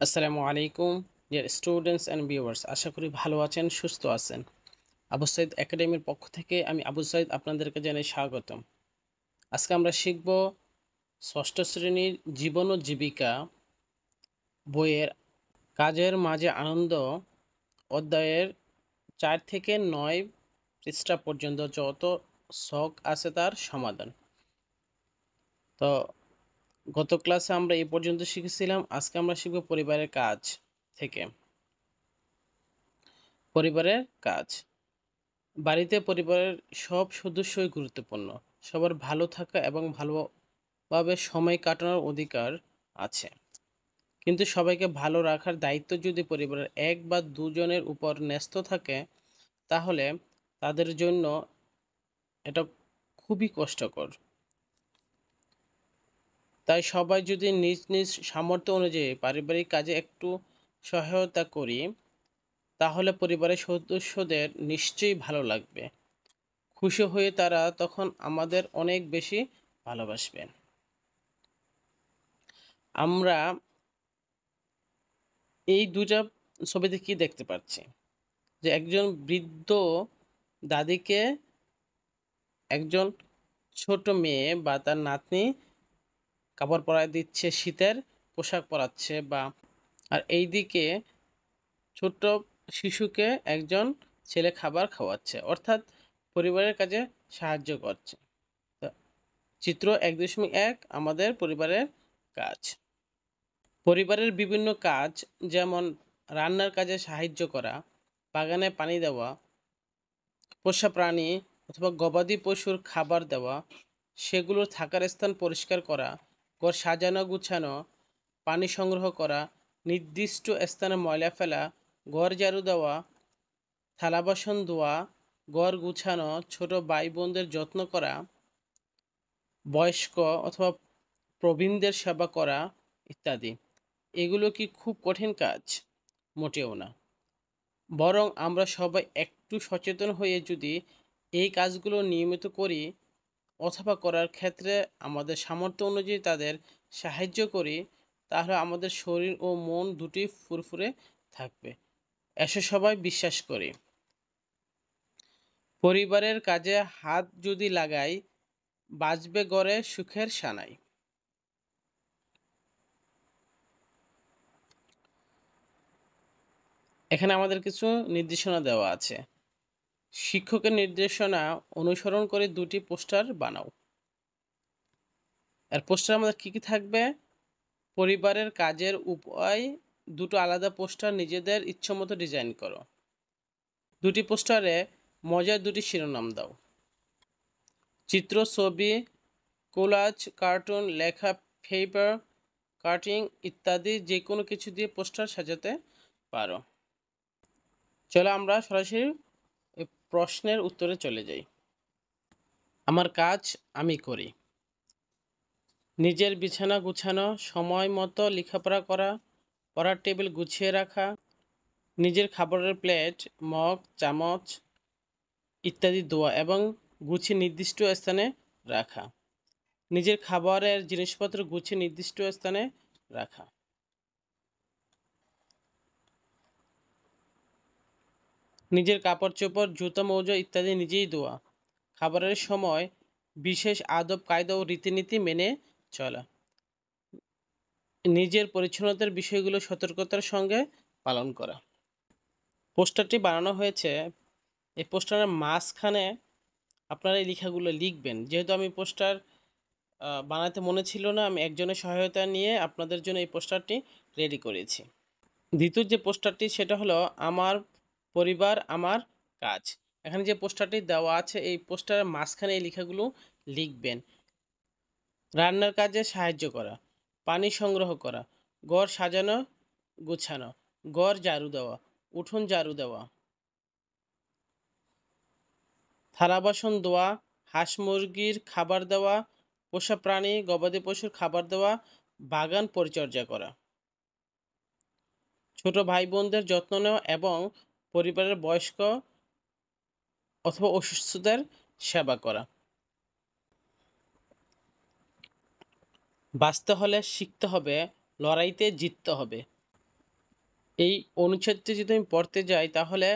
আসসালামু আলাইকুম dear students and viewers, আশা করি ভালো আছেন, সুস্থ আছেন। আবু সাইদ একাডেমির পক্ষ থেকে আমি আবু সাইদ আপনাদেরকে জানাই স্বাগতম। আজকে আমরা শিখব ষষ্ঠ শ্রেণীর জীবন ও জীবিকা বইয়ের কাজের মাঝে আনন্দ অধ্যায়ের 4 থেকে 9 পৃষ্ঠা পর্যন্ত যত শখ আছে তার সমাধান। তো গত ক্লাসে আমরা এই পর্যন্ত শিখেছিলাম। আজকে আমরা শিখব পরিবারের কাজ থেকে। পরিবারের কাজ, বাড়িতে পরিবারের সব সদস্যই গুরুত্বপূর্ণ। সবার ভালো থাকা এবং ভালোভাবে সময় কাটানোর অধিকার আছে, কিন্তু সবাইকে ভালো রাখার দায়িত্ব যদি পরিবারের এক বা দুজনের উপর ন্যস্ত থাকে, তাহলে তাদের জন্য এটা খুবই কষ্টকর। তাই সবাই যদি নিজ নিজ সামর্থ্য অনুযায়ী পারিবারিক কাজে একটু সহায়তা করি, তাহলে পরিবারের সদস্যদের নিশ্চয়ই ভালো লাগবে। খুশি হয়ে তারা তখন আমাদের অনেক বেশি ভালোবাসবেন। আমরা এই দুটা ছবিতে কি দেখতে পাচ্ছি, যে একজন বৃদ্ধ দাদিকে একজন ছোট মেয়ে বা তার নাতনি কাপড় পরায় দিচ্ছে, শীতের পোশাক পরাচ্ছে, বা আর এইদিকে ছোট্ট শিশুকে একজন ছেলে খাবার খাওয়াচ্ছে, অর্থাৎ পরিবারের কাজে সাহায্য করছে। তো চিত্র 1.1 আমাদের পরিবারের কাজ। পরিবারের বিভিন্ন কাজ, যেমন রান্নার কাজে সাহায্য করা, বাগানে পানি দেওয়া, পোষা প্রাণী অথবা গবাদি পশুর খাবার দেওয়া, সেগুলোর থাকার স্থান পরিষ্কার করা, ঘর সাজানো গুছানো, পানি সংগ্রহ করা, নির্দিষ্ট স্থানে ময়লা ফেলা, ঘর ঝাড়ু দেওয়া, থালা বাসন ধোয়া, ঘর গুছানো, ছোট ভাই বোনদের যত্ন করা, বয়স্ক অথবা প্রবীণদের সেবা করা ইত্যাদি। এগুলো কি খুব কঠিন কাজ? মোটেও না। বরং আমরা সবাই একটু সচেতন হয়ে যদি এই কাজগুলো নিয়মিত করি, অথবা করার ক্ষেত্রে আমাদের সামর্থ্য অনুযায়ী তাদের সাহায্য করি, তাহলে আমাদের শরীর ও মন দুটি ফুরফুরে থাকবে। এসো সবাই বিশ্বাস করি, পরিবারের কাজে হাত যদি লাগাই, বাঁচবে গড়ে সুখের সানাই। এখানে আমাদের কিছু নির্দেশনা দেওয়া আছে। শিক্ষকের নির্দেশনা অনুসরণ করে দুটি পোস্টার বানাও। আর পোস্টার আমাদের কি কি থাকবে? পরিবারের কাজের উপায়, দুটো আলাদা পোস্টার নিজেদের ইচ্ছামতো ডিজাইন করো। দুটি পোস্টারে মজার দুটি শিরোনাম দাও। চিত্র, ছবি, কোলাজ, কার্টুন, লেখা, পেপার কাটিং ইত্যাদি যে কোনো কিছু দিয়ে পোস্টার সাজাতে পারো। চলো আমরা সরাসরি এই প্রশ্নের উত্তরে চলে যাই। আমার কাজ আমি করি। নিজের বিছানা গুছানো, সময় মতো লেখাপড়া করা, পড়ার টেবিল গুছিয়ে রাখা, নিজের খাবারের প্লেট, মগ, চামচ ইত্যাদি ধোয়া এবং গুছিয়ে নির্দিষ্ট স্থানে রাখা, নিজের খাবারের জিনিসপত্র গুছিয়ে নির্দিষ্ট স্থানে রাখা, নিজের কাপড় চোপড়, জুতা মোজা ইত্যাদি নিজেই ধোয়া, খাবারের সময় বিশেষ আদব কায়দা ও রীতিনীতি মেনে চলা, নিজের পরিচ্ছন্নতার বিষয়গুলো সতর্কতার সঙ্গে পালন করা। পোস্টারটি বানানো হয়েছে, এই পোস্টারের মাঝখানে আপনারা এই লেখাগুলো লিখবেন। যেহেতু আমি পোস্টার বানাতে মনে ছিল না, আমি একজনের সহায়তা নিয়ে আপনাদের জন্য এই পোস্টারটি রেডি করেছি। দ্বিতীয় যে পোস্টারটি, সেটা হলো আমার পরিবার আমার কাজ। এখানে যে পোস্টারটি দেওয়া আছে, এই পোস্টারের মাঝখানে এই লেখাগুলো লিখবেন। রান্নার কাজে সাহায্য করা, পানি সংগ্রহ করা, ঘর সাজানো গুছানো, ঘর ঝাড়ু দেওয়া, উঠোন ঝাড়ু দেওয়া, থালা বাসন ধোয়া, হাঁস মুরগির খাবার দেওয়া, পোষা প্রাণী গবাদি পশুর খাবার দেওয়া, বাগান পরিচর্যা করা, ছোট ভাই বোনদের যত্ন নেওয়া এবং পরিবারের বয়স্ক অথবা অসুস্থদের সেবা করা। বাঁচতে হলে শিখতে হবে, লড়াইতে জিততে হবে। এই অনুচ্ছেদটি যদি আমি পড়তে যাই তাহলে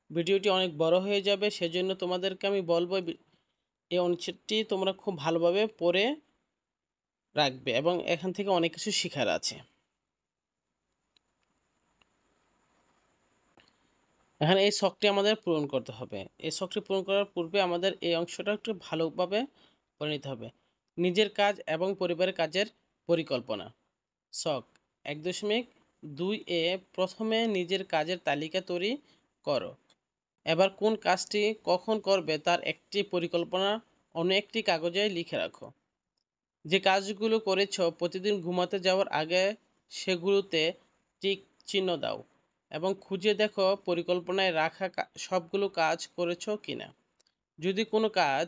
ভিডিওটি অনেক বড় হয়ে যাবে, সেজন্য তোমাদেরকে আমি বলবো এই অনুচ্ছেদটি তোমরা খুব ভালোভাবে পড়ে রাখবে এবং এখান থেকে অনেক কিছু শেখার আছে। এখানে এই শখটি আমাদের পূরণ করতে হবে। এই শখটি পূরণ করার পূর্বে আমাদের এই অংশটা একটু ভালোভাবে করে নিতে হবে। নিজের কাজ এবং পরিবারের কাজের পরিকল্পনা। শখ 1.2 এ প্রথমে নিজের কাজের তালিকা তৈরি করো। এবার কোন কাজটি কখন করবে তার একটি পরিকল্পনা অন্য একটি কাগজে লিখে রাখো। যে কাজগুলো করেছ প্রতিদিন ঘুমাতে যাওয়ার আগে সেগুলোতে টিক চিহ্ন দাও এবং খুঁজে দেখো পরিকল্পনায় রাখা সবগুলো কাজ করেছো কিনা। যদি কোনো কাজ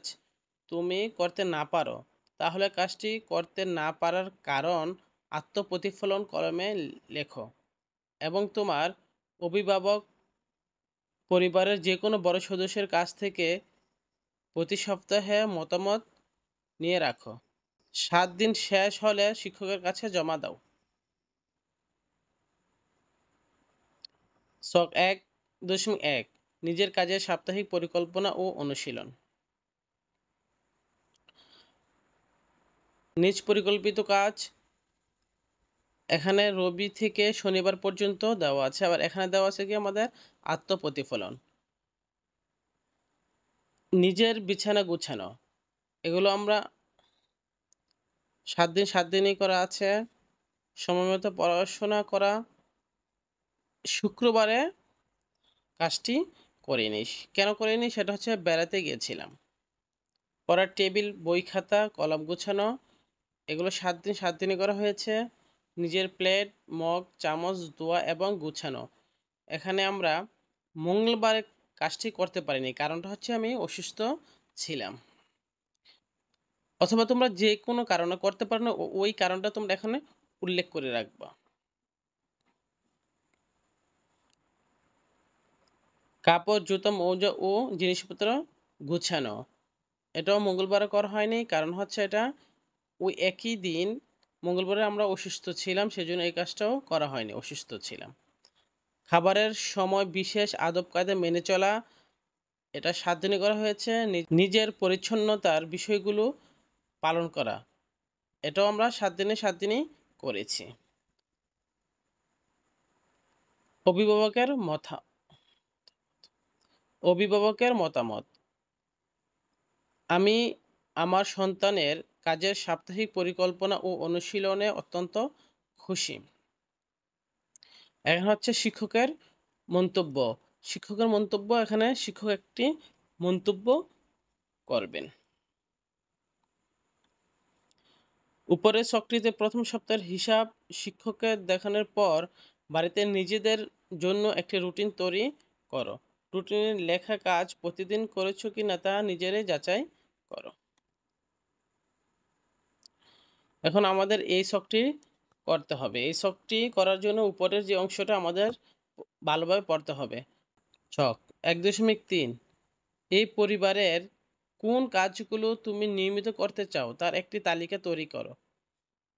তুমি করতে না পারো তাহলে কাজটি করতে না পারার কারণ আত্মপ্রতিফলন কলমে লেখো এবং তোমার অভিভাবক, পরিবারের যে কোনো বড় সদস্যের কাছ থেকে প্রতি সপ্তাহে মতামত নিয়ে রাখো। 7 দিন শেষ হলে শিক্ষকের কাছে জমা দাও। শখ 1.1 নিজের কাজের সাপ্তাহিক পরিকল্পনা ও অনুশীলন। নিজ পরিকল্পিত কাজ এখানে রবি থেকে শনিবার পর্যন্ত দেওয়া আছে, আবার এখানে দেওয়া আছে কি আমাদের আত্মপ্রতিফলন। নিজের বিছানা গুছানো, এগুলো আমরা 7 দিন 7 দিনই করা আছে। সময়মতো পড়াশোনা করা, শুক্রবারে কাজটি করিনি। কেন করিনি সেটা হচ্ছে বেড়াতে গিয়েছিলাম। পড়ার টেবিল, বই খাতা, কলম গুছানো, এগুলো 7 দিন 7 দিনই করা হয়েছে। নিজের প্লেট, মগ, চামচ ধোয়া এবং গুছানো, এখানে আমরা মঙ্গলবারে কাজটি করতে পারিনি, কারণটা হচ্ছে আমি অসুস্থ ছিলাম। অথবা তোমরা যে কোনো কারণে করতে পারো না, ওই কারণটা তোমরা এখানে উল্লেখ করে রাখবা। কাপড়, জুতো, মৌজা ও জিনিসপত্র গুছানো, এটাও মঙ্গলবারে করা হয়নি, কারণ হচ্ছে এটা ওই একই দিন মঙ্গলবারে আমরা অসুস্থ ছিলাম, সেজন্য এই কাজটাও করা হয়নি, অসুস্থ ছিলাম। খাবারের সময় বিশেষ আদব কায়দা মেনে চলা, এটা 7 দিনে করা হয়েছে। নিজের পরিচ্ছন্নতার বিষয়গুলো পালন করা, এটাও আমরা 7 দিনে 7 দিনই করেছি। অভিভাবকের অভিভাবকের মতামত, আমি আমার সন্তানের কাজের সাপ্তাহিক পরিকল্পনা ও অনুশীলনে অত্যন্ত খুশি। এখন হচ্ছে শিক্ষকের মন্তব্য। শিক্ষকের মন্তব্য, এখানে শিক্ষক একটি মন্তব্য করবেন। উপরের ছকটিতে প্রথম সপ্তাহের হিসাব শিক্ষককে দেখানোর পর বাড়িতে নিজেদের জন্য একটি রুটিন তৈরি করো। রুটিনে লেখা কাজ প্রতিদিন করেছো কি না তা নিজেরাই যাচাই করো। এখন আমাদের এই ছকটি করতে হবে। এই ছকটি করার জন্য উপরের যে অংশটা আমাদের ভালোভাবে পড়তে হবে। ছক 1.3 এই পরিবারের কোন কাজগুলো তুমি নিয়মিত করতে চাও তার একটি তালিকা তৈরি করো।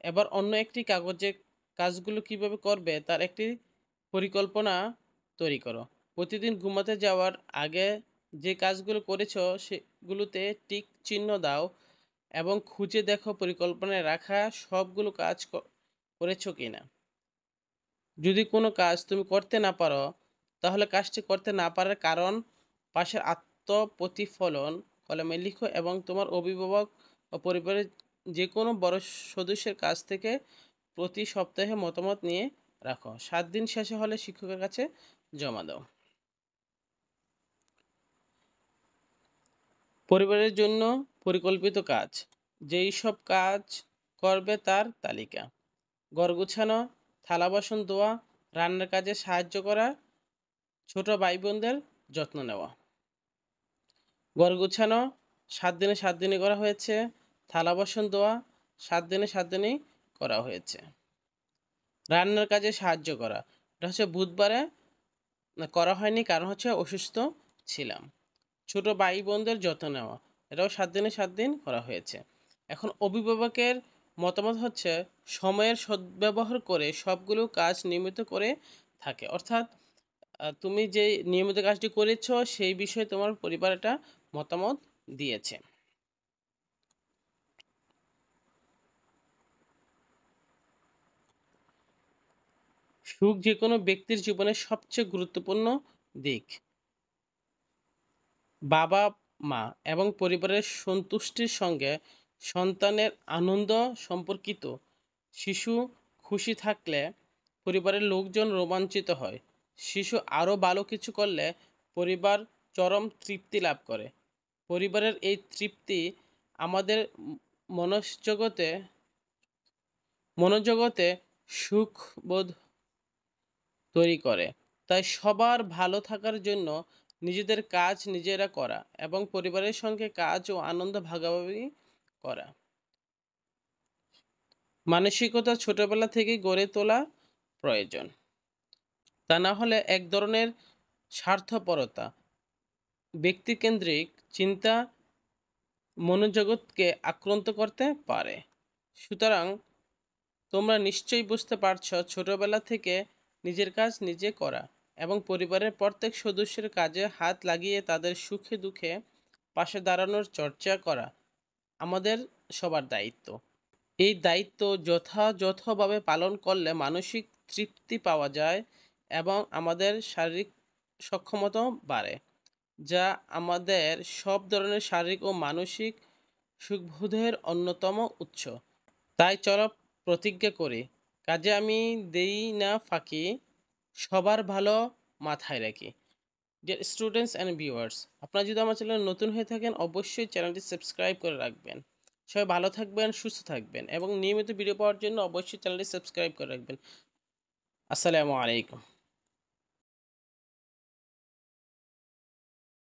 এবার অন্য একটি কাগজে কাজগুলো কিভাবে করবে তার একটি পরিকল্পনা তৈরি করো। প্রতিদিন ঘুমাতে যাওয়ার আগে যে কাজগুলো করেছো সেগুলোতে টিক চিহ্ন দাও এবং খুঁজে দেখো পরিকল্পনায় রাখা সবগুলো কাজ করেছো কিনা। যদি কোনো কাজ তুমি করতে না পারো তাহলে কাজটি করতে না পারার কারণ পাশের আত্মপ্রতিফলন কলমে লিখো এবং তোমার অভিভাবক ও পরিবারের যে কোনো বড় সদস্যের কাছ থেকে প্রতি সপ্তাহে মতামত নিয়ে রাখো। 7 দিন শেষে হলে শিক্ষকের কাছে জমা দাও। পরিবারের জন্য পরিকল্পিত কাজ, যেই সব কাজ করবে তার তালিকা। ঘর গোছানো, থালা বাসন ধোয়া, রান্নার কাজে সাহায্য করা, ছোট ভাই বোনদের যত্ন নেওয়া। ঘর গোছানো 7 দিনে 7 দিনই করা হয়েছে। থালা বাসন ধোয়া 7 দিনে 7 দিনই করা হয়েছে। রান্নার কাজে সাহায্য করা, এটা হচ্ছে বুধবারে করা হয়নি, কারণ হচ্ছে অসুস্থ ছিলাম। ছোট ভাই বোনদের যত্ন নেওয়া, এটাও 7 দিনে 7 দিন করা হয়েছে। এখন অভিভাবকের মতামত হচ্ছে সময়ের সদ্ব্যবহার করে সবগুলো কাজ নিয়মিত করে থাকে। অর্থাৎ তুমি যে নিয়মিত কাজটি করেছ সেই বিষয়ে তোমার পরিবার একটা মতামত দিয়েছে। সুখ যে কোনো ব্যক্তির জীবনের সবচেয়ে গুরুত্বপূর্ণ দিক। বাবা মা এবং পরিবারের সন্তুষ্টির সঙ্গে সন্তানের আনন্দ সম্পর্কিত। শিশু খুশি থাকলে পরিবারের লোকজন রোমাঞ্চিত হয়। শিশু আরও ভালো কিছু করলে পরিবার চরম তৃপ্তি লাভ করে। পরিবারের এই তৃপ্তি আমাদের মনসজগতে মনোজগতে সুখবোধ তৈরি করে। তাই সবার ভালো থাকার জন্য নিজেদের কাজ নিজেরা করা এবং পরিবারের সঙ্গে কাজ ও আনন্দ ভাগাভাগি করা। মানসিকতা ছোটবেলা থেকেই গড়ে তোলা প্রয়োজন। তা না হলে এক ধরনের স্বার্থপরতা, ব্যক্তিকেন্দ্রিক চিন্তা মনোজগৎকে আক্রান্ত করতে পারে। সুতরাং তোমরা নিশ্চয়ই বুঝতে পারছ, ছোটবেলা থেকে নিজের কাজ নিজে করা এবং পরিবারের প্রত্যেক সদস্যের কাজে হাত লাগিয়ে তাদের সুখে দুঃখে পাশে দাঁড়ানোর চর্চা করা আমাদের সবার দায়িত্ব। এই দায়িত্ব যথাযথভাবে পালন করলে মানসিক তৃপ্তি পাওয়া যায় এবং আমাদের শারীরিক সক্ষমতাও বাড়ে, যা আমাদের সব ধরনের শারীরিক ও মানসিক সুখবোধের অন্যতম উৎস। তাই চলো প্রতিজ্ঞা করি, কাজে আমি দেই না ফাঁকি, সবার ভালো মাথায় রাখি। ডিয়ার স্টুডেন্টস অ্যান্ড ভিউয়ার্স, আপনারা যদি আমার চ্যানেলে নতুন হয়ে থাকেন অবশ্যই চ্যানেলটি সাবস্ক্রাইব করে রাখবেন। সবাই ভালো থাকবেন, সুস্থ থাকবেন এবং নিয়মিত ভিডিও পাওয়ার জন্য অবশ্যই চ্যানেলটি সাবস্ক্রাইব করে রাখবেন। আসসালামু আলাইকুম।